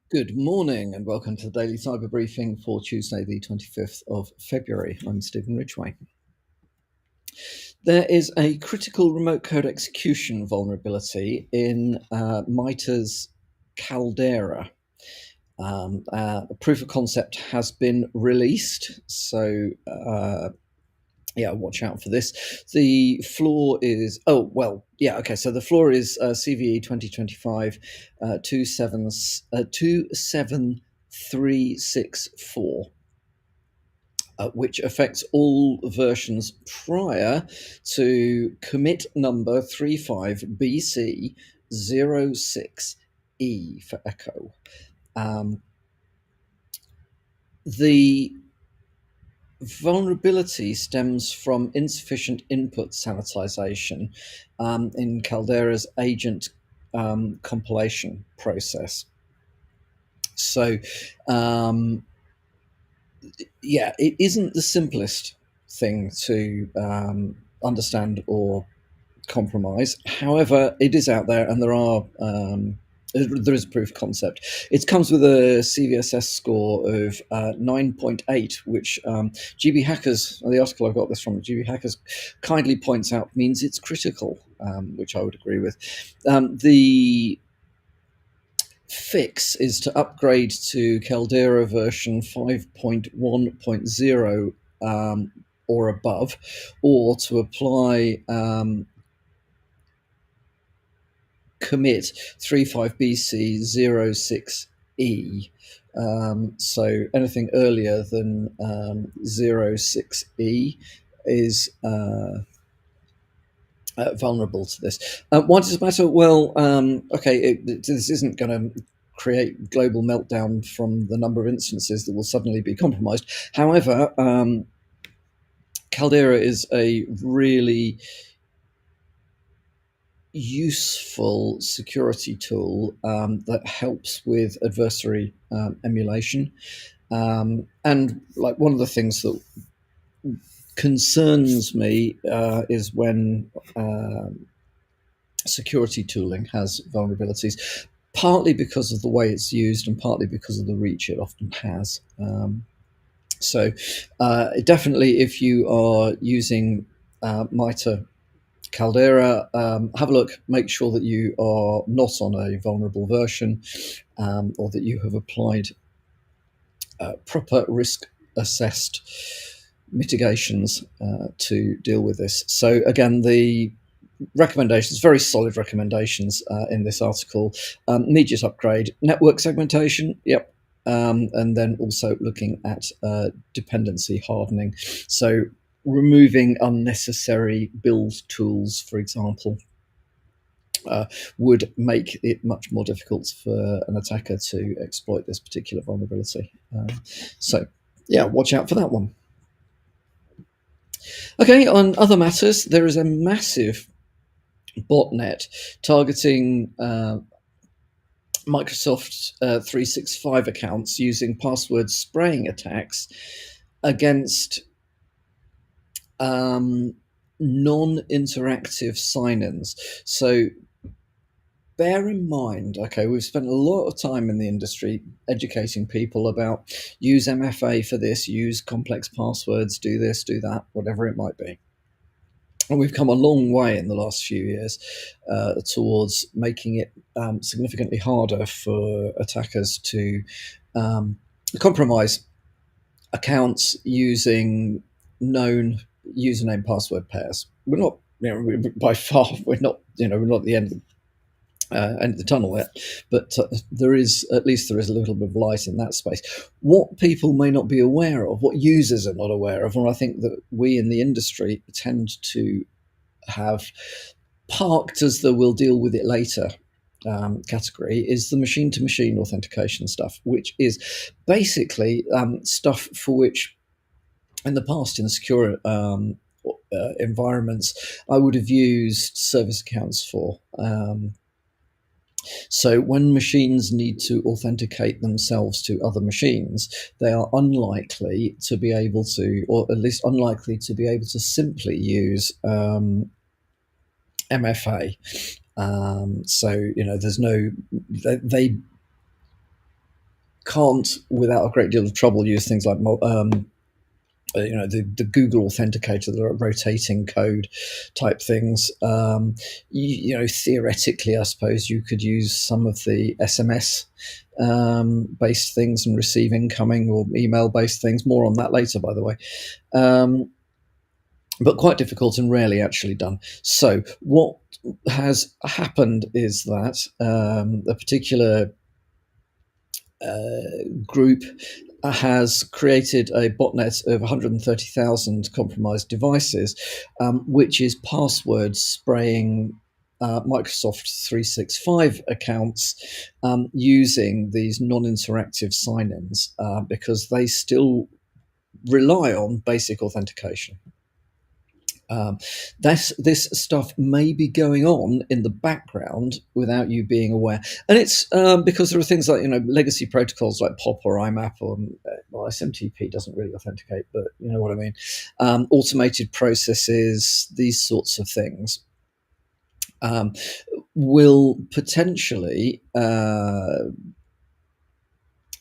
Good morning and welcome to the Daily Cyber Briefing for Tuesday, the 25th of February. I'm Stephen Ridgway. There is a critical remote code execution vulnerability in MITRE's Caldera. A proof of concept has been released, so watch out for this. The floor is so the floor is CVE 2025 27364. Which affects all versions prior to commit number 35BC06E for Echo. The vulnerability stems from insufficient input sanitization in Caldera's agent compilation process. So, it isn't the simplest thing to understand or compromise. However, it is out there, and there is a proof of concept. It comes with a CVSS score of 9.8, which GB Hackers, the article I got this from, GB Hackers kindly points out means it's critical, which I would agree with. The fix is to upgrade to Caldera version 5.1.0 or above, or to apply commit 35BC06E. So anything earlier than 06E is vulnerable to this. Why does it matter? Well, this isn't going to create global meltdown from the number of instances that will suddenly be compromised. However, Caldera is a really useful security tool that helps with adversary emulation. And like one of the things that concerns me is when security tooling has vulnerabilities, partly because of the way it's used and partly because of the reach it often has. So definitely, if you are using MITRE Caldera, have a look, make sure that you are not on a vulnerable version, or that you have applied proper risk assessed mitigations to deal with this. So again, the recommendations, very solid recommendations in this article. Immediate upgrade, network segmentation, yep. And then also looking at dependency hardening. So removing unnecessary build tools, for example, would make it much more difficult for an attacker to exploit this particular vulnerability. Watch out for that one. Okay, on other matters, there is a massive botnet targeting Microsoft 365 accounts using password spraying attacks against non-interactive sign-ins. So bear in mind, okay, we've spent a lot of time in the industry educating people about use MFA for this, use complex passwords, do this, do that, whatever it might be. And we've come a long way in the last few years towards making it significantly harder for attackers to compromise accounts using known username password pairs. We're not, by far, we're not at the end of the tunnel yet, but there is a little bit of light in that space. What people may not be aware of, what users are not aware of, and I think that we in the industry tend to have parked as the we'll deal with it later category, is the machine-to-machine authentication stuff, which is basically stuff for which in the past in secure environments I would have used service accounts for. So when machines need to authenticate themselves to other machines, they are unlikely to be able to, or at least unlikely to be able to simply use MFA. So there's no, they can't, without a great deal of trouble, use things like the Google Authenticator, the rotating code type things. Theoretically, I suppose you could use some of the SMS based things and receive incoming or email based things. More on that later, by the way. But quite difficult and rarely actually done. So what has happened is that a particular group has created a botnet of 130,000 compromised devices, which is password spraying Microsoft 365 accounts using these non-interactive sign-ins because they still rely on basic authentication. This stuff may be going on in the background without you being aware, and it's because there are things like legacy protocols like POP or IMAP or SMTP doesn't really authenticate, but you know what I mean. Automated processes, these sorts of things, will potentially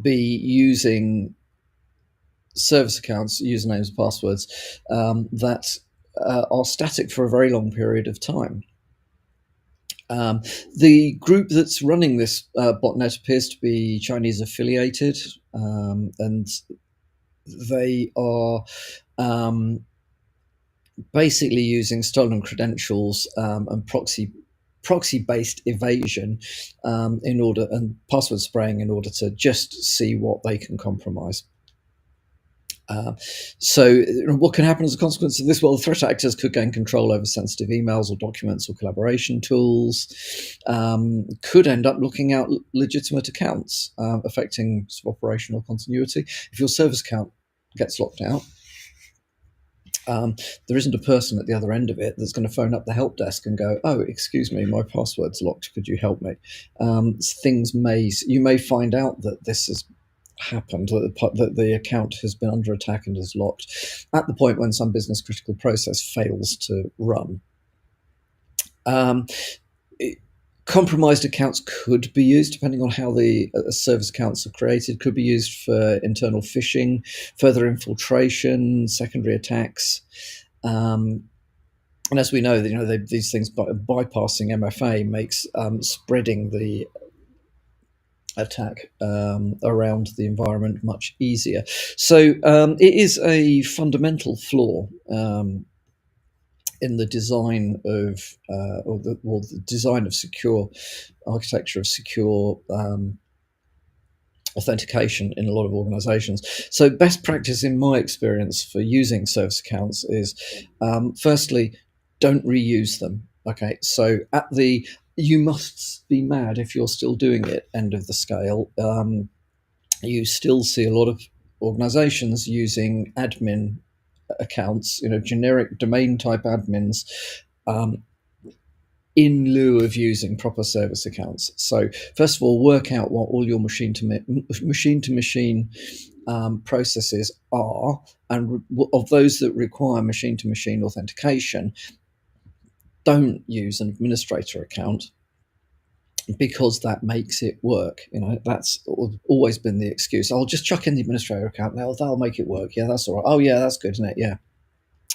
be using service accounts, usernames, passwords that are static for a very long period of time. The group that's running this botnet appears to be Chinese affiliated, and they are basically using stolen credentials and proxy-based evasion and password spraying in order to just see what they can compromise. So what can happen as a consequence of this? Well, the threat actors could gain control over sensitive emails or documents or collaboration tools, could end up looking out legitimate accounts, affecting sort of operational continuity. If your service account gets locked out, there isn't a person at the other end of it that's going to phone up the help desk and go, "Oh, excuse me, my password's locked. Could you help me?" You may find out that this has happened, that the account has been under attack and is locked at the point when some business critical process fails to run. Compromised accounts could be used, depending on how the service accounts are created, could be used for internal phishing, further infiltration, secondary attacks. And as we know, these things, bypassing MFA makes spreading the attack around the environment much easier. So it is a fundamental flaw in the design of the design of secure architecture of secure authentication in a lot of organizations. So best practice in my experience for using service accounts is firstly, don't reuse them. Okay, so you must be mad if you're still doing it end of the scale. You still see a lot of organizations using admin accounts, generic domain type admins, in lieu of using proper service accounts. So first of all, work out what all your machine to machine processes are, and of those that require machine to machine authentication, don't use an administrator account, because that makes it work. That's always been the excuse. I'll just chuck in the administrator account now, that'll make it work. Yeah, that's all right. Oh yeah, that's good, isn't it? Yeah.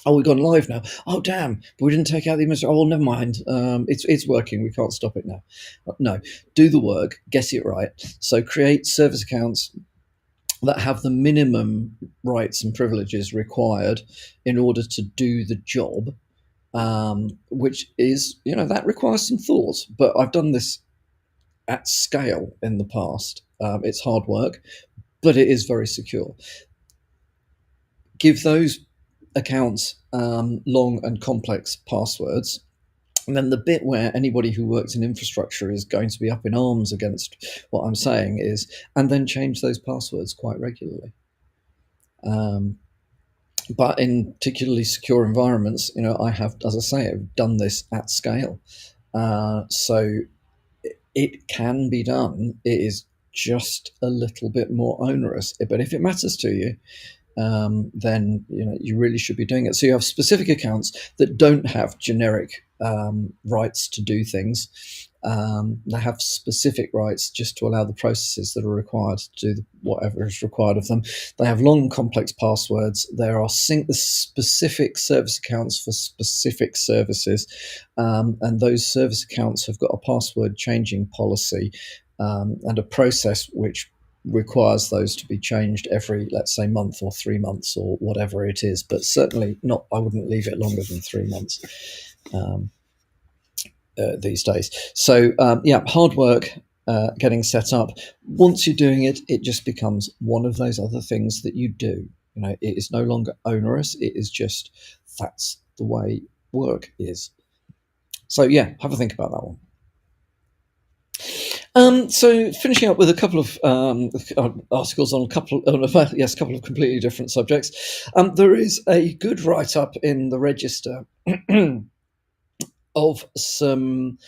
Oh, we've gone live now. Oh damn, but we didn't take out the administrator. Oh well, never mind. It's working. We can't stop it now. No, do the work, get it right. So create service accounts that have the minimum rights and privileges required in order to do the job, which is, that requires some thought. But I've done this at scale in the past. It's hard work, but it is very secure. Give those accounts long and complex passwords, and then the bit where anybody who works in infrastructure is going to be up in arms against what I'm saying is, and then change those passwords quite regularly. But in particularly secure environments, I have, as I say, I've done this at scale. So it can be done. It is just a little bit more onerous. But if it matters to you, then you really should be doing it. So you have specific accounts that don't have generic rights to do things, They have specific rights just to allow the processes that are required to do whatever is required of them. They have long, complex passwords. There are specific service accounts for specific services, and those service accounts have got a password changing policy and a process which requires those to be changed every, let's say, month or 3 months or whatever it is, but certainly not, I wouldn't leave it longer than 3 months these days. So yeah, hard work getting set up. Once you're doing it, it just becomes one of those other things that you do. It is no longer onerous. It is just, that's the way work is. So yeah, have a think about that one. So finishing up with a couple of articles on a couple of completely different subjects. There is a good write-up in the Register of some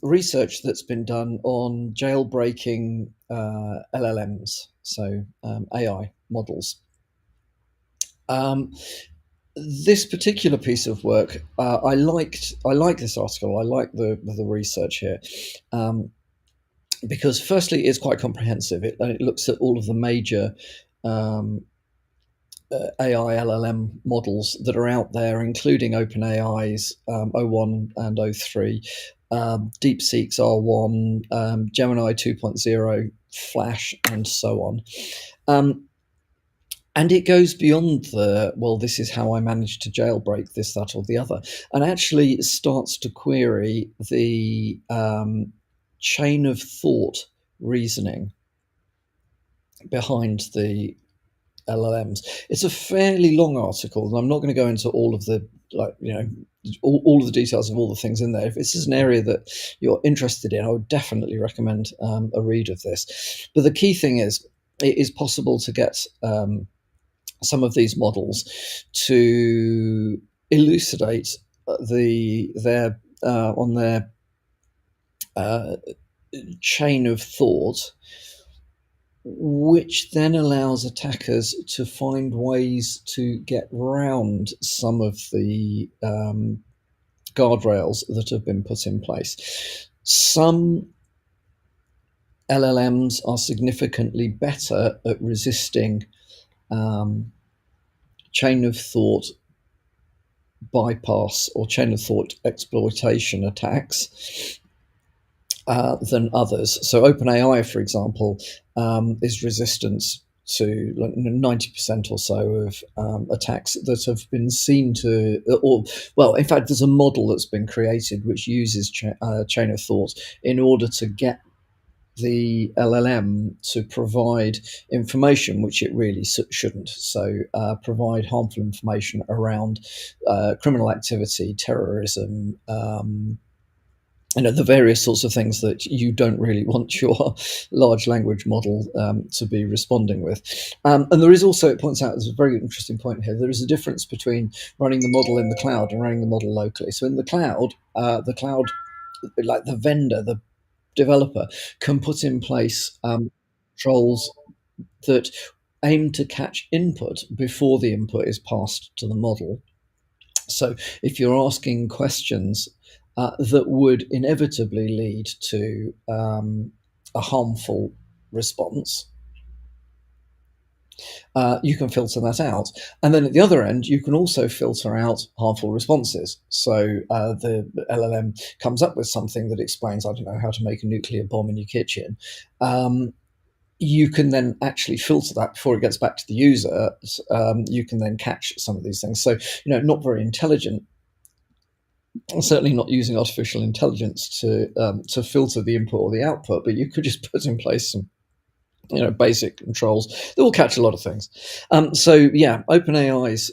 research that's been done on jailbreaking LLMs, so AI models. This particular piece of work, I like this article. I like the research here. Because firstly, it's quite comprehensive. It looks at all of the major AI LLM models that are out there, including OpenAI's O1 and O3, DeepSeek's R1, Gemini 2.0, Flash, and so on. And it goes beyond this is how I managed to jailbreak this, that, or the other, and actually starts to query the chain of thought reasoning behind the LLMs. It's a fairly long article, and I'm not going to go into all of the all of the details of all the things in there. If this is an area that you're interested in, I would definitely recommend a read of this. But the key thing is, it is possible to get some of these models to elucidate their chain of thought, which then allows attackers to find ways to get round some of the guardrails that have been put in place. Some LLMs are significantly better at resisting chain of thought bypass or chain of thought exploitation attacks than others. So OpenAI, for example, is resistant to 90% or so of attacks that have been seen to, in fact, there's a model that's been created which uses chain of thought in order to get the LLM to provide information which it really shouldn't. So provide harmful information around criminal activity, terrorism, the various sorts of things that you don't really want your large language model to be responding with. And there is also, it points out, there's a very interesting point here, there is a difference between running the model in the cloud and running the model locally. So in the cloud, like the vendor, the developer, can put in place controls that aim to catch input before the input is passed to the model. So if you're asking questions that would inevitably lead to a harmful response, you can filter that out. And then at the other end, you can also filter out harmful responses. So the LLM comes up with something that explains, I don't know, how to make a nuclear bomb in your kitchen. You can then actually filter that before it gets back to the user. You can then catch some of these things. So, not very intelligent, certainly not using artificial intelligence to filter the input or the output, but you could just put in place some basic controls that will catch a lot of things. So yeah, OpenAI's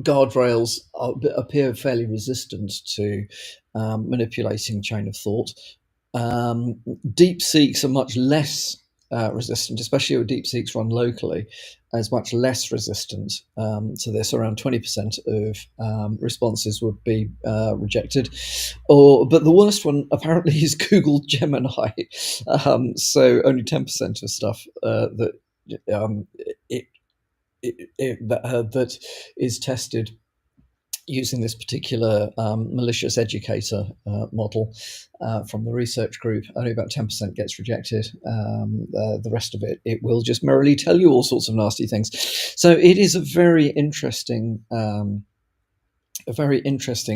guardrails appear fairly resistant to manipulating chain of thought. DeepSeek's are much less resistant, especially when DeepSeek's run locally, is much less resistant to this. Around 20% of responses would be rejected. But the worst one apparently is Google Gemini. So only 10% of stuff that is tested using this particular malicious educator model from the research group. Only about 10% gets rejected. The rest of it will just merrily tell you all sorts of nasty things. So it is a very interesting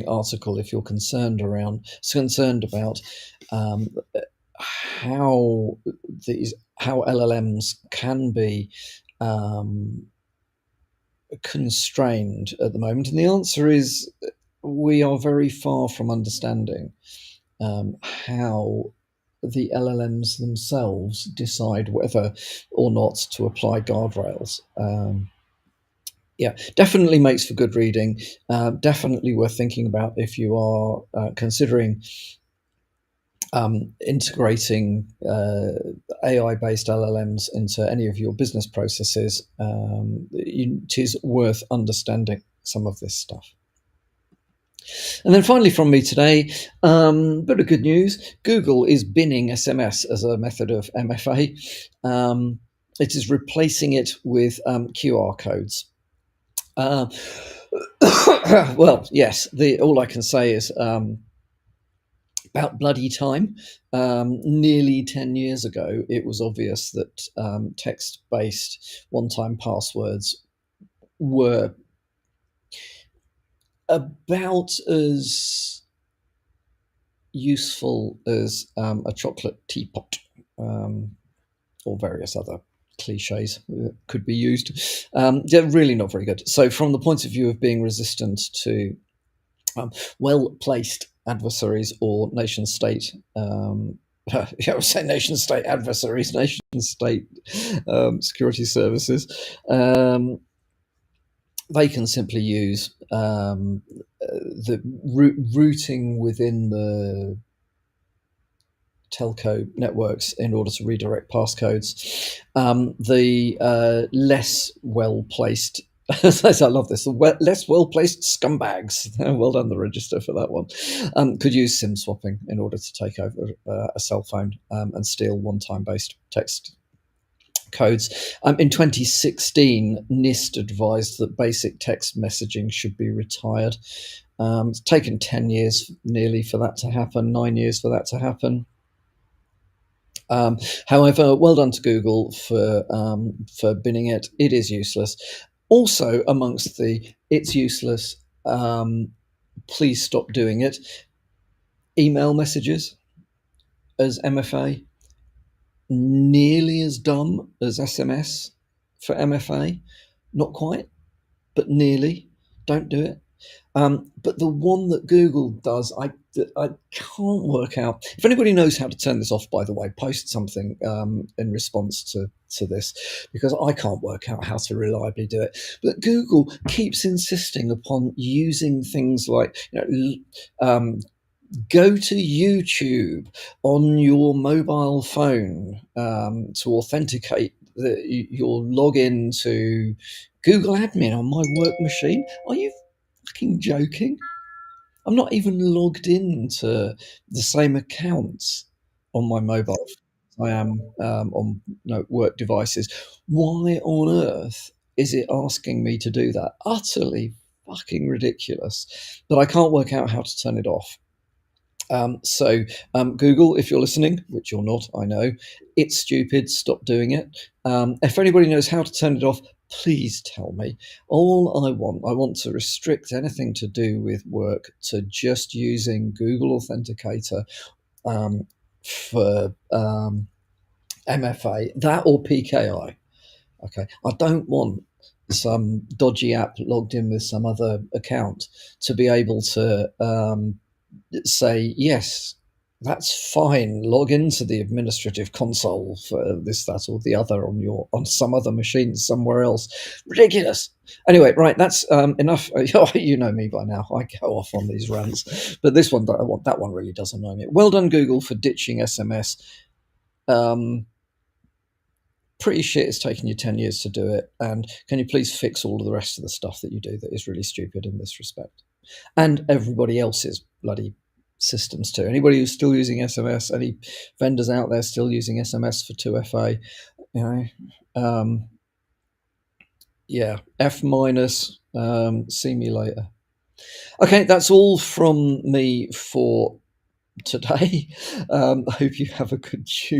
article if you're concerned about um, how LLMs can be um, constrained at the moment, and the answer is we are very far from understanding how the LLMs themselves decide whether or not to apply guardrails. Yeah, definitely makes for good reading. Definitely worth thinking about if you are considering integrating AI-based LLMs into any of your business processes. It is worth understanding some of this stuff. And then finally from me today, bit of good news. Google is binning SMS as a method of MFA. It is replacing it with QR codes. Well, yes, all I can say is about bloody time. Nearly 10 years ago, it was obvious that text-based one-time passwords were about as useful as a chocolate teapot, or various other cliches that could be used. They're really not very good. So from the point of view of being resistant to well-placed adversaries or nation-state I would say nation-state adversaries, nation-state security services. They can simply use the routing within the telco networks in order to redirect passcodes. The less well-placed I love this. The less well-placed scumbags, well done the register for that one, could use SIM swapping in order to take over a cell phone and steal one-time based text codes. In 2016, NIST advised that basic text messaging should be retired. It's taken 10 years nearly for that to happen, 9 years for that to happen. However, well done to Google for binning it. It is useless. Also, amongst the it's useless, please stop doing it. Email messages as MFA, nearly as dumb as SMS for MFA. Not quite, but nearly. Don't do it. But the one that Google does, I can't work out. If anybody knows how to turn this off, by the way, post something in response to this, because I can't work out how to reliably do it. But Google keeps insisting upon using things like, go to YouTube on your mobile phone to authenticate your login to Google Admin on my work machine. Are you fucking joking? I'm not even logged into the same accounts on my mobile phone as I am on work devices. Why on earth is it asking me to do that? Utterly fucking ridiculous. But I can't work out how to turn it off. So Google, if you're listening, which you're not, I know, it's stupid. Stop doing it. If anybody knows how to turn it off, please tell me. I want to restrict anything to do with work to just using Google Authenticator for MFA, that or PKI. Okay, I don't want some dodgy app logged in with some other account to be able to say, yes, that's fine, log into the administrative console for this, that, or the other on some other machine somewhere else. Ridiculous. Anyway, right, that's enough. You know me by now. I go off on these rants, but that one really does annoy me. Well done, Google, for ditching SMS. Pretty shit it's taken you 10 years to do it, and can you please fix all of the rest of the stuff that you do that is really stupid in this respect, and everybody else's bloody systems too. Anybody who's still using SMS, any vendors out there still using SMS for 2FA, yeah, F minus, see me later. Okay, that's all from me for today. I hope you have a good Tuesday.